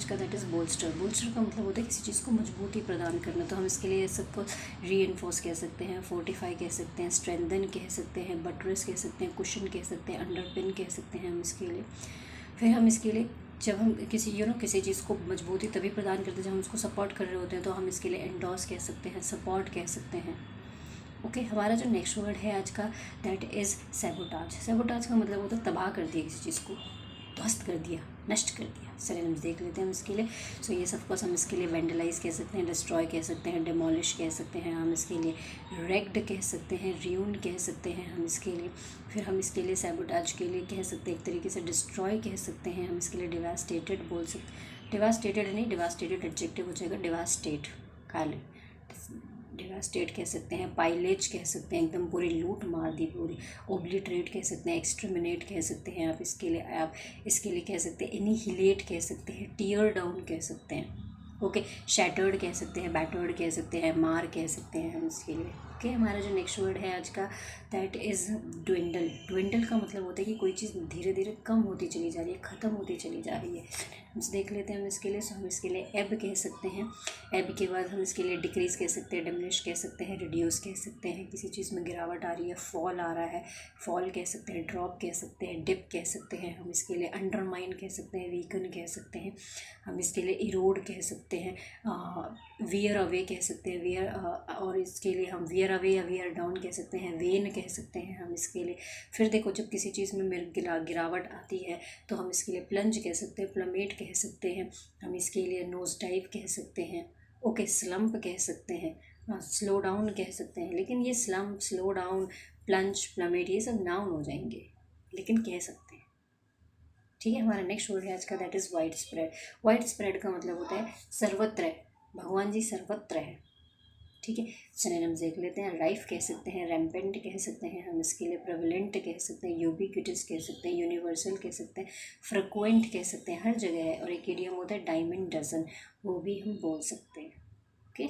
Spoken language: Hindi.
आज का, दैट इज़ बोल्स्टर। बोल्स्टर का मतलब होता है किसी चीज़ को मजबूती प्रदान करना। तो हम इसके लिए सबको रीइंफोर्स कह सकते हैं, फोर्टिफाई कह सकते हैं, स्ट्रेंथन कह सकते हैं, बटरेस कह सकते हैं, कुशन कह सकते हैं, अंडरपिन कह सकते हैं हम इसके लिए। फिर हम इसके लिए जब हम किसी किसी चीज़ को मजबूती तभी प्रदान करते हैं जब हम उसको सपोर्ट कर रहे होते हैं, तो हम इसके लिए एंडोर्स कह सकते हैं, सपोर्ट कह सकते हैं। ओके, हमारा जो नेक्स्ट वर्ड है आज का, दैट इज़ सैबोटाज। सैबोटाज का मतलब होता है तबाह कर दिया किसी चीज़ को, ध्वस्त कर दिया, नष्ट कर दिया। सिनोनिम्स देख लेते हैं हम इसके लिए। सो ये सब कुछ हम इसके लिए वेंडलाइज कह सकते हैं, डिस्ट्रॉय कह सकते हैं, डिमोलिश कह सकते हैं हम इसके लिए, रेक्ड कह सकते हैं, रियून कह सकते हैं हम इसके लिए। फिर हम इसके लिए सैबोटाज के लिए कह सकते हैं एक तरीके से डिस्ट्रॉय कह सकते हैं हम इसके लिए, डिवास्टेटेड बोल सकते, डिवास्टेटेड नहीं, डिवास्टेटेड एडजेक्टिव हो जाएगा, डिवास्टेट काले, डिवास्टेट कह सकते हैं, पाइलेज कह सकते हैं, एकदम पूरी लूट मार दी पूरी, ओब्लिटरेट कह सकते हैं, एक्सट्रीमिनेट कह सकते हैं आप इसके लिए, आप इसके लिए कह सकते हैं एनिहिलेट कह सकते हैं, टीयर डाउन कह सकते हैं। ओके, शैटर्ड कह सकते हैं, बैटर्ड कह सकते हैं, मार कह सकते हैं हम इसके लिए। ओके, हमारा जो नेक्स्ट वर्ड है आज का, दैट इज़ ड्विंडल। ड्विंडल का मतलब होता है कि कोई चीज़ धीरे धीरे कम होती चली जा रही है, ख़त्म होती चली जा रही है। हम देख लेते हैं हम इसके लिए। सो हम इसके लिए एब कह सकते हैं, एब के बाद हम इसके लिए डिक्रीज़ कह सकते हैं, डिमिनिश कह सकते हैं, रिड्यूस कह सकते हैं, किसी चीज़ में गिरावट आ रही है, फॉल आ रहा है, फॉल कह सकते हैं, ड्रॉप कह सकते हैं, डिप कह सकते हैं हम इसके लिए, अंडरमाइन कह सकते हैं, वीकन कह सकते हैं हम इसके लिए, इरोड कह सकते हैं, वियर अवे कह सकते हैं, वियर और इसके लिए हम वियर अवे या वियर डाउन कह सकते हैं, वेन कह सकते हैं हम इसके लिए। फिर देखो, जब किसी चीज़ में गिरावट आती है तो हम इसके लिए प्लंज कह सकते हैं, प्लमेट कह सकते हैं हम इसके लिए, नोज डाइव कह सकते हैं। ओके, स्लम्प कह सकते हैं, स्लो डाउन कह सकते हैं। लेकिन ये slump, slow down, plunge, plummet ये सब नाउन हो जाएंगे, लेकिन कह सकते हैं। ठीक है, हमारा नेक्स्ट वर्ड है आज का, that is wide spread. Wide spread का मतलब होता है सर्वत्र है, भगवान जी सर्वत्र है। ठीक है, सिनोनिम्स देख लेते हैं। राइफ कह सकते हैं, रैम्पेंट कह सकते हैं हम इसके लिए, प्रेवलेंट कह सकते हैं, यूबिक्विटस कह सकते हैं, यूनिवर्सल कह सकते हैं, फ्रिक्वेंट कह सकते हैं, हर जगह है। और एक इडियम होता है डायमंड डजन, वो भी हम बोल सकते हैं। ओके,